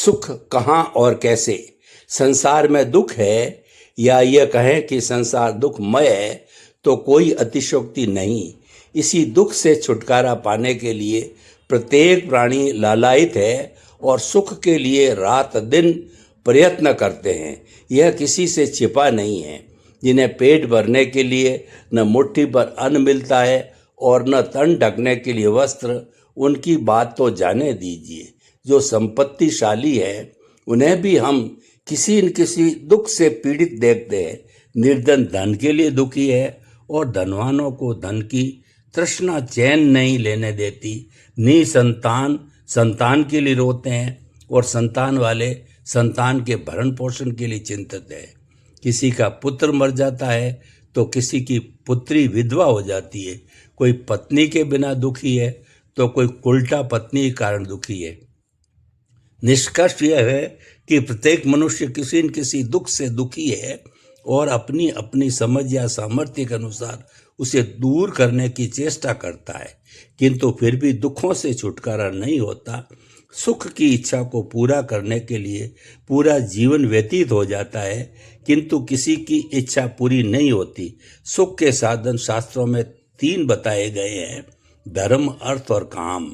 सुख कहाँ और कैसे? संसार में दुख है, या यह कहें कि संसार दुखमय है, तो कोई अतिशयोक्ति नहीं। इसी दुख से छुटकारा पाने के लिए प्रत्येक प्राणी लालायित है और सुख के लिए रात दिन प्रयत्न करते हैं। यह किसी से छिपा नहीं है। जिन्हें पेट भरने के लिए न मुट्ठी पर अन्न मिलता है और न तन ढकने के लिए वस्त्र, उनकी बात तो जाने दीजिए। जो संपत्तिशाली है उन्हें भी हम किसी न किसी दुख से पीड़ित देखते हैं। निर्धन धन के लिए दुखी है और धनवानों को धन की तृष्णा चैन नहीं लेने देती। निसंतान संतान के लिए रोते हैं और संतान वाले संतान के भरण पोषण के लिए चिंतित है। किसी का पुत्र मर जाता है तो किसी की पुत्री विधवा हो जाती है। कोई पत्नी के बिना दुखी है तो कोई उल्टा पत्नी के कारण दुखी है। निष्कर्ष यह है कि प्रत्येक मनुष्य किसी न किसी दुख से दुखी है और अपनी अपनी समझ या सामर्थ्य के अनुसार उसे दूर करने की चेष्टा करता है, किंतु फिर भी दुखों से छुटकारा नहीं होता। सुख की इच्छा को पूरा करने के लिए पूरा जीवन व्यतीत हो जाता है, किंतु किसी की इच्छा पूरी नहीं होती। सुख के साधन शास्त्रों में 3 बताए गए हैं: धर्म, अर्थ और काम।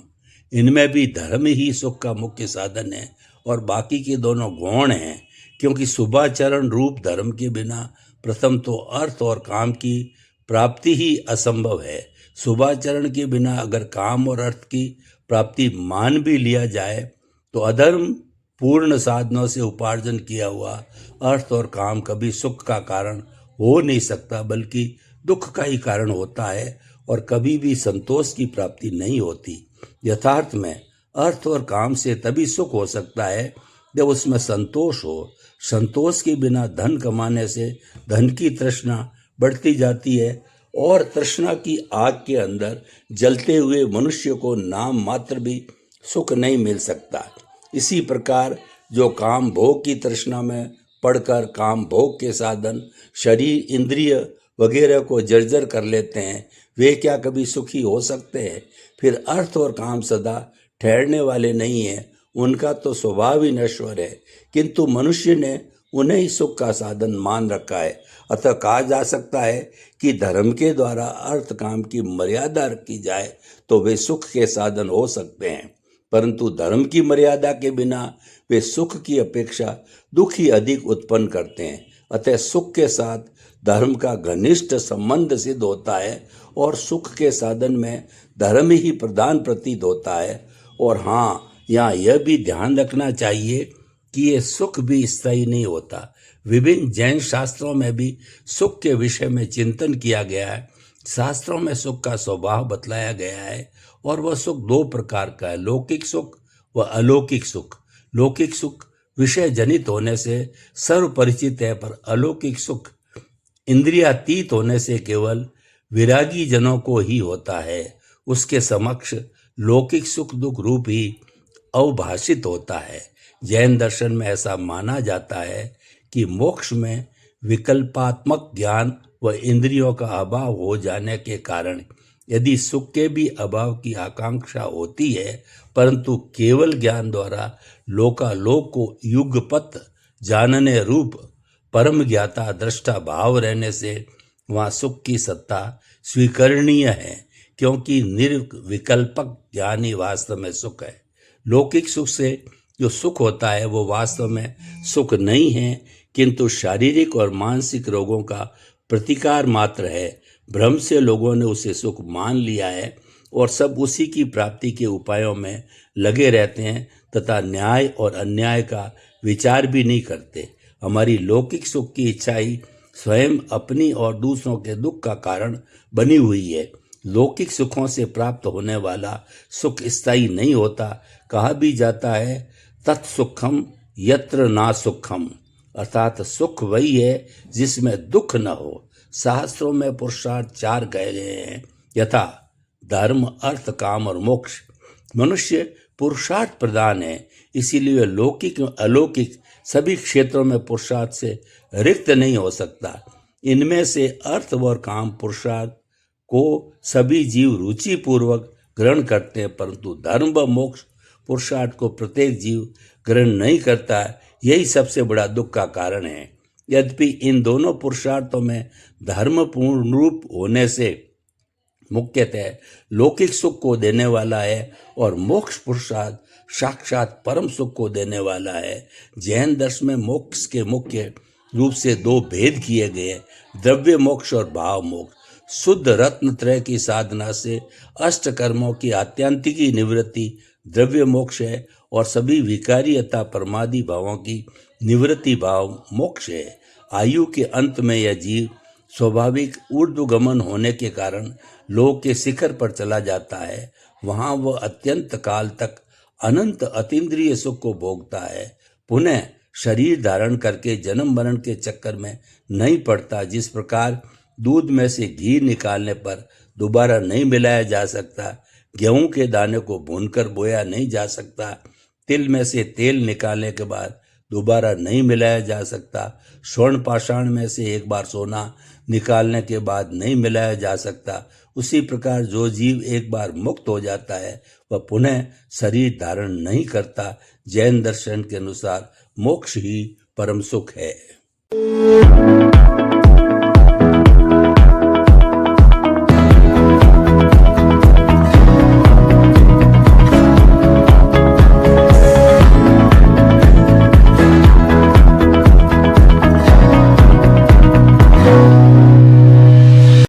इनमें भी धर्म ही सुख का मुख्य साधन है और बाकी के दोनों गौण हैं, क्योंकि शुभाचरण रूप धर्म के बिना प्रथम तो अर्थ और काम की प्राप्ति ही असंभव है। शुभाचरण के बिना अगर काम और अर्थ की प्राप्ति मान भी लिया जाए तो अधर्म पूर्ण साधनों से उपार्जन किया हुआ अर्थ और काम कभी सुख का कारण हो नहीं सकता, बल्कि दुख का ही कारण होता है और कभी भी संतोष की प्राप्ति नहीं होती। यथार्थ में अर्थ और काम से तभी सुख हो सकता है जब उसमें संतोष हो। संतोष के बिना धन कमाने से धन की तृष्णा बढ़ती जाती है और तृष्णा की आग के अंदर जलते हुए मनुष्य को नाम मात्र भी सुख नहीं मिल सकता। इसी प्रकार जो काम भोग की तृष्णा में पड़कर काम भोग के साधन शरीर, इंद्रिय वगैरह को जर्जर कर लेते हैं, वे क्या कभी सुखी हो सकते हैं? फिर अर्थ और काम सदा ठहरने वाले नहीं हैं, उनका तो स्वभाव ही नश्वर है, किंतु मनुष्य ने उन्हें ही सुख का साधन मान रखा है। अतः कहा जा सकता है कि धर्म के द्वारा अर्थ काम की मर्यादा रखी जाए तो वे सुख के साधन हो सकते हैं, परंतु धर्म की मर्यादा के बिना वे सुख की अपेक्षा दुख ही अधिक उत्पन्न करते हैं। अतः सुख के साथ धर्म का घनिष्ठ संबंध सिद्ध होता है और सुख के साधन में धर्म ही प्रधान प्रतीत होता है। और हाँ, यहाँ यह भी ध्यान रखना चाहिए कि ये सुख भी स्थायी नहीं होता। विभिन्न जैन शास्त्रों में भी सुख के विषय में चिंतन किया गया है। शास्त्रों में सुख का स्वभाव बतलाया गया है और वह सुख 2 प्रकार का है: लौकिक सुख व अलौकिक सुख। लौकिक सुख विषय जनित होने से सर्व परिचित है, पर अलौकिक सुख इंद्रियातीत होने से केवल विरागी जनों को ही होता है। उसके समक्ष लौकिक सुख दुख रूप ही अवभाषित होता है। जैन दर्शन में ऐसा माना जाता है कि मोक्ष में विकल्पात्मक ज्ञान व इंद्रियों का अभाव हो जाने के कारण यदि सुख के भी अभाव की आकांक्षा होती है, परंतु केवल ज्ञान द्वारा लोकालोक को युगपत जानने रूप परम ज्ञाता दृष्टा भाव रहने से वहाँ सुख की सत्ता स्वीकरणीय है, क्योंकि निर्विकल्पक ज्ञान ही वास्तव में सुख है। लौकिक सुख से जो सुख होता है वो वास्तव में सुख नहीं है, किंतु शारीरिक और मानसिक रोगों का प्रतिकार मात्र है। भ्रम से लोगों ने उसे सुख मान लिया है और सब उसी की प्राप्ति के उपायों में लगे रहते हैं तथा न्याय और अन्याय का विचार भी नहीं करते। हमारी लौकिक सुख की इच्छा ही स्वयं अपनी और दूसरों के दुख का कारण बनी हुई है। लौकिक सुखों से प्राप्त होने वाला सुख स्थायी नहीं होता। कहा भी जाता है तत्सुखम यत्र ना सुखम, अर्थात सुख वही है जिसमें दुख न हो। शास्त्रों में पुरुषार्थ 4 कहे गए हैं, यथा धर्म, अर्थ, काम और मोक्ष। मनुष्य पुरुषार्थ प्रधान है, इसीलिए लौकिक अलौकिक सभी क्षेत्रों में पुरुषार्थ से रिक्त नहीं हो सकता। इनमें से अर्थ और काम पुरुषार्थ को सभी जीव रुचि पूर्वक ग्रहण करते हैं, परंतु धर्म व मोक्ष पुरुषार्थ को प्रत्येक जीव ग्रहण नहीं करता, यही सबसे बड़ा दुख का कारण है। यद्यपि इन दोनों पुरुषार्थों में धर्म पूर्ण रूप होने से मुख्यतः लौकिक सुख को देने वाला है और मोक्ष पुरुषार्थ साक्षात परम सुख को देने वाला है। जैन दर्शन में मोक्ष के मुख्य रूप से दो भेद किए गए हैं, द्रव्य मोक्ष और भाव मोक्ष। शुद्ध रत्न त्रय की साधना से अष्ट कर्मों की आत्यंतिकी निवृत्ति द्रव्य मोक्ष है और सभी विकारी अथवा प्रमादी भावों की निवृत्ति भाव मोक्ष है। आयु के अंत में यह जीव स्वाभाविक ऊर्ध्वगमन होने के कारण लोक के शिखर पर चला जाता है। वहां वह अत्यंत काल तक अनंत अतीन्द्रिय सुख को भोगता है। पुनः शरीर धारण करके जन्म मरण के चक्कर में नहीं पड़ता। जिस प्रकार दूध में से घी निकालने पर दोबारा नहीं मिलाया जा सकता, गेहूं के दाने को भूनकर बोया नहीं जा सकता, तिल में से तेल निकालने के बाद दोबारा नहीं मिलाया जा सकता, स्वर्ण पाषाण में से एक बार सोना निकालने के बाद नहीं मिलाया जा सकता, उसी प्रकार जो जीव एक बार मुक्त हो जाता है वह पुनः शरीर धारण नहीं करता। जैन दर्शन के अनुसार मोक्ष ही परम सुख है।